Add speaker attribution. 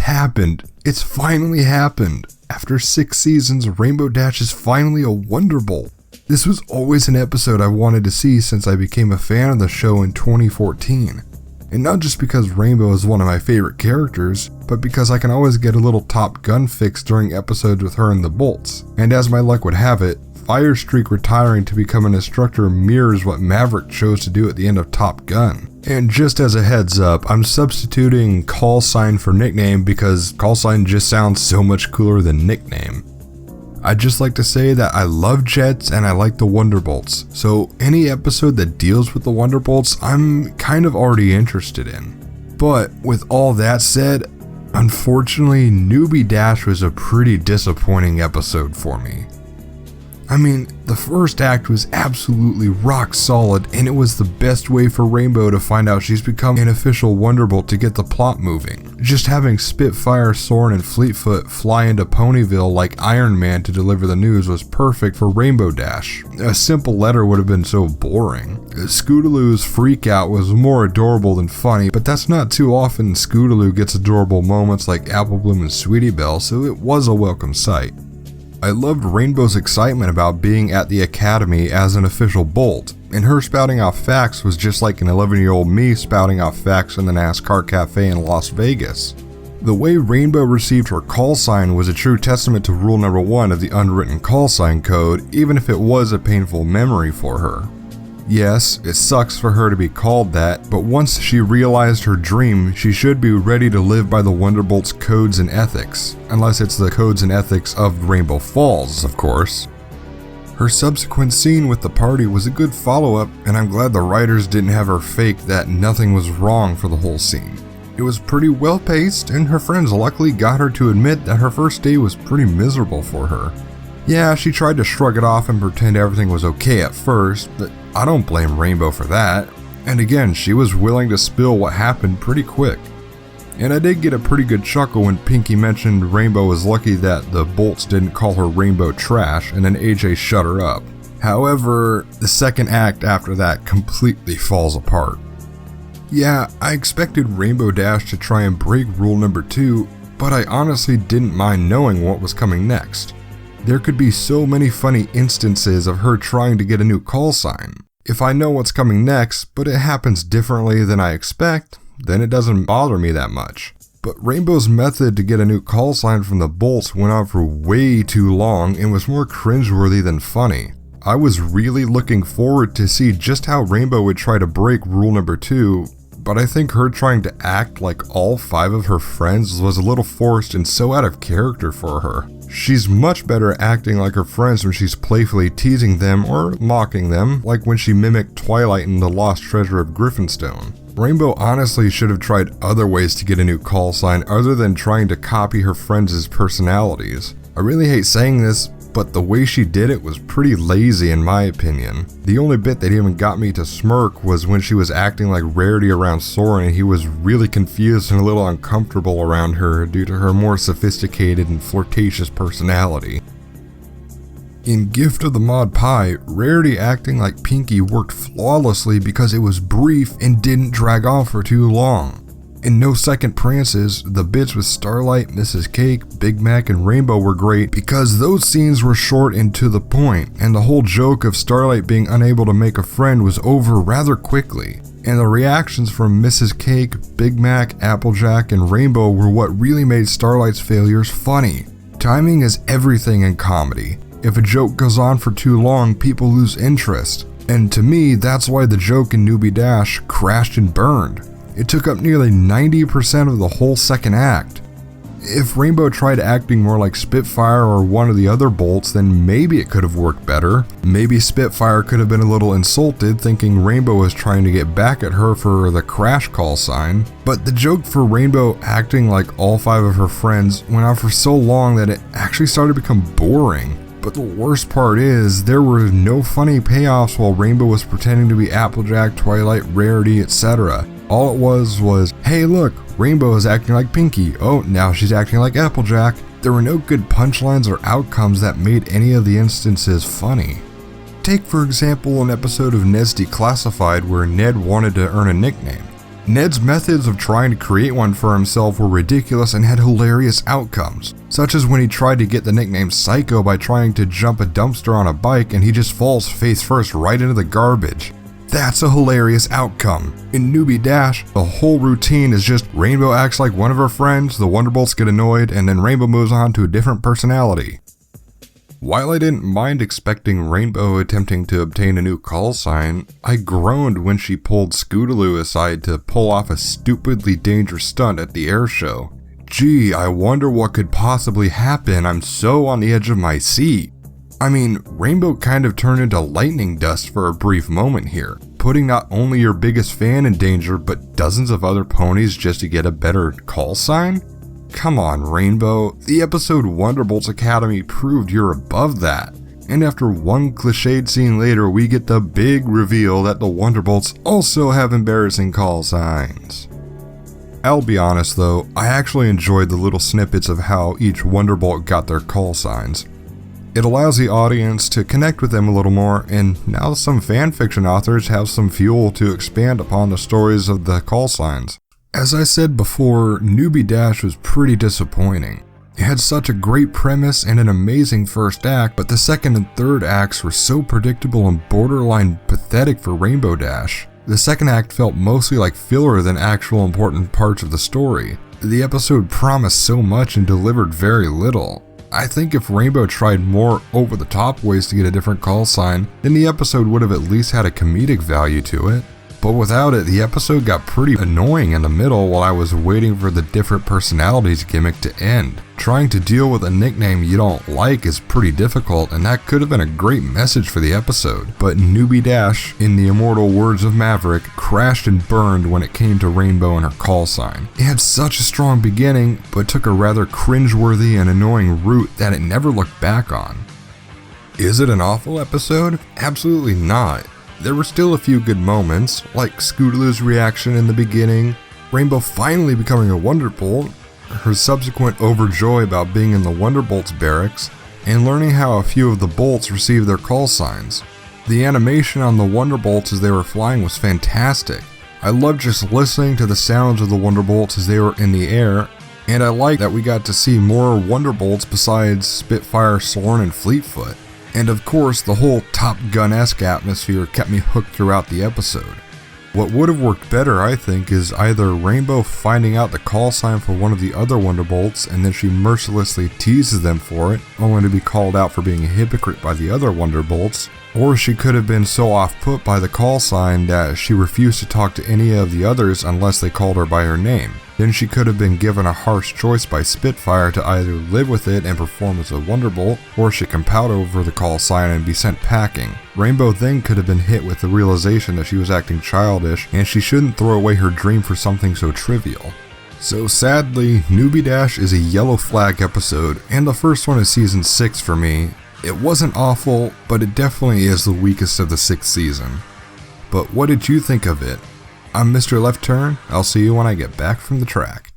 Speaker 1: happened. It's finally happened. After 6 seasons, Rainbow Dash is finally a Wonderbolt. This was always an episode I wanted to see since I became a fan of the show in 2014. And not just because Rainbow is one of my favorite characters, but because I can always get a little Top Gun fix during episodes with her and the Bolts. And as my luck would have it, Firestreak retiring to become an instructor mirrors what Maverick chose to do at the end of Top Gun. And just as a heads up, I'm substituting call sign for nickname because call sign just sounds so much cooler than nickname. I'd just like to say that I love jets and I like the Wonderbolts, so any episode that deals with the Wonderbolts, I'm kind of already interested in. But with all that said, unfortunately, Newbie Dash was a pretty disappointing episode for me. I mean, the first act was absolutely rock solid, and it was the best way for Rainbow to find out she's become an official Wonderbolt to get the plot moving. Just having Spitfire, Soren, and Fleetfoot fly into Ponyville like Iron Man to deliver the news was perfect for Rainbow Dash. A simple letter would have been so boring. Scootaloo's freak out was more adorable than funny, but that's not too often Scootaloo gets adorable moments like Apple Bloom and Sweetie Belle, so it was a welcome sight. I loved Rainbow's excitement about being at the Academy as an official Bolt, and her spouting off facts was just like an 11-year-old me spouting off facts in the NASCAR Cafe in Las Vegas. The way Rainbow received her call sign was a true testament to rule number 1 of the unwritten call sign code, even if it was a painful memory for her. Yes, it sucks for her to be called that, but once she realized her dream, she should be ready to live by the Wonderbolt's codes and ethics. Unless it's the codes and ethics of Rainbow Falls, of course. Her subsequent scene with the party was a good follow-up, and I'm glad the writers didn't have her fake that nothing was wrong for the whole scene. It was pretty well paced, and her friends luckily got her to admit that her first day was pretty miserable for her. Yeah, she tried to shrug it off and pretend everything was okay at first, but I don't blame Rainbow for that. And again, she was willing to spill what happened pretty quick. And I did get a pretty good chuckle when Pinky mentioned Rainbow was lucky that the Bolts didn't call her Rainbow Trash and then AJ shut her up. However, the second act after that completely falls apart. Yeah, I expected Rainbow Dash to try and break rule number 2, but I honestly didn't mind knowing what was coming next. There could be so many funny instances of her trying to get a new call sign. If I know what's coming next, but it happens differently than I expect, then it doesn't bother me that much. But Rainbow's method to get a new call sign from the Bolts went on for way too long and was more cringeworthy than funny. I was really looking forward to see just how Rainbow would try to break rule number 2, but I think her trying to act like all 5 of her friends was a little forced and so out of character for her. She's much better at acting like her friends when she's playfully teasing them or mocking them, like when she mimicked Twilight in The Lost Treasure of Griffinstone. Rainbow honestly should have tried other ways to get a new call sign other than trying to copy her friends' personalities. I really hate saying this, but the way she did it was pretty lazy in my opinion. The only bit that even got me to smirk was when she was acting like Rarity around Soren and he was really confused and a little uncomfortable around her due to her more sophisticated and flirtatious personality. In Gift of the Mod Pie, Rarity acting like Pinky worked flawlessly because it was brief and didn't drag on for too long. In No Second Prances, the bits with Starlight, Mrs. Cake, Big Mac, and Rainbow were great because those scenes were short and to the point, and the whole joke of Starlight being unable to make a friend was over rather quickly. And the reactions from Mrs. Cake, Big Mac, Applejack, and Rainbow were what really made Starlight's failures funny. Timing is everything in comedy. If a joke goes on for too long, people lose interest. And to me, that's why the joke in Newbie Dash crashed and burned. It took up nearly 90% of the whole second act. If Rainbow tried acting more like Spitfire or one of the other Bolts, then maybe it could have worked better. Maybe Spitfire could have been a little insulted, thinking Rainbow was trying to get back at her for the crash call sign. But the joke for Rainbow acting like all 5 of her friends went on for so long that it actually started to become boring. But the worst part is, there were no funny payoffs while Rainbow was pretending to be Applejack, Twilight, Rarity, etc. All it was, hey look, Rainbow is acting like Pinky, oh now she's acting like Applejack. There were no good punchlines or outcomes that made any of the instances funny. Take for example an episode of Ned's Declassified where Ned wanted to earn a nickname. Ned's methods of trying to create one for himself were ridiculous and had hilarious outcomes, such as when he tried to get the nickname Psycho by trying to jump a dumpster on a bike and he just falls face first right into the garbage. That's a hilarious outcome. In Newbie Dash, the whole routine is just Rainbow acts like one of her friends, the Wonderbolts get annoyed, and then Rainbow moves on to a different personality. While I didn't mind expecting Rainbow attempting to obtain a new call sign, I groaned when she pulled Scootaloo aside to pull off a stupidly dangerous stunt at the air show. Gee, I wonder what could possibly happen, I'm so on the edge of my seat. I mean, Rainbow kind of turned into lightning dust for a brief moment here, putting not only your biggest fan in danger, but dozens of other ponies just to get a better call sign? Come on, Rainbow, the episode Wonderbolts Academy proved you're above that. And after one cliched scene later, we get the big reveal that the Wonderbolts also have embarrassing call signs. I'll be honest though, I actually enjoyed the little snippets of how each Wonderbolt got their call signs. It allows the audience to connect with them a little more, and now some fanfiction authors have some fuel to expand upon the stories of the call signs. As I said before, Newbie Dash was pretty disappointing. It had such a great premise and an amazing first act, but the second and third acts were so predictable and borderline pathetic for Rainbow Dash. The second act felt mostly like filler than actual important parts of the story. The episode promised so much and delivered very little. I think if Rainbow tried more over-the-top ways to get a different call sign, then the episode would have at least had a comedic value to it. But without it, the episode got pretty annoying in the middle while I was waiting for the different personalities gimmick to end. Trying to deal with a nickname you don't like is pretty difficult, and that could have been a great message for the episode. But Newbie Dash, in the immortal words of Maverick, crashed and burned when it came to Rainbow and her call sign. It had such a strong beginning, but took a rather cringeworthy and annoying route that it never looked back on. Is it an awful episode? Absolutely not. There were still a few good moments, like Scootaloo's reaction in the beginning, Rainbow finally becoming a Wonderbolt, her subsequent overjoy about being in the Wonderbolts barracks, and learning how a few of the bolts received their call signs. The animation on the Wonderbolts as they were flying was fantastic. I loved just listening to the sounds of the Wonderbolts as they were in the air, and I liked that we got to see more Wonderbolts besides Spitfire, Soren, and Fleetfoot. And of course, the whole Top Gun-esque atmosphere kept me hooked throughout the episode. What would have worked better, I think, is either Rainbow finding out the call sign for one of the other Wonderbolts and then she mercilessly teases them for it, only to be called out for being a hypocrite by the other Wonderbolts, or she could have been so off-put by the call sign that she refused to talk to any of the others unless they called her by her name. Then she could have been given a harsh choice by Spitfire to either live with it and perform as a Wonderbolt, or she can pout over the call sign and be sent packing. Rainbow then could have been hit with the realization that she was acting childish and she shouldn't throw away her dream for something so trivial. So sadly, Newbie Dash is a yellow flag episode, and the first one is season 6 for me. It wasn't awful, but it definitely is the weakest of the 6th season. But what did you think of it? I'm MrLeftTurn. I'll see you when I get back from the track.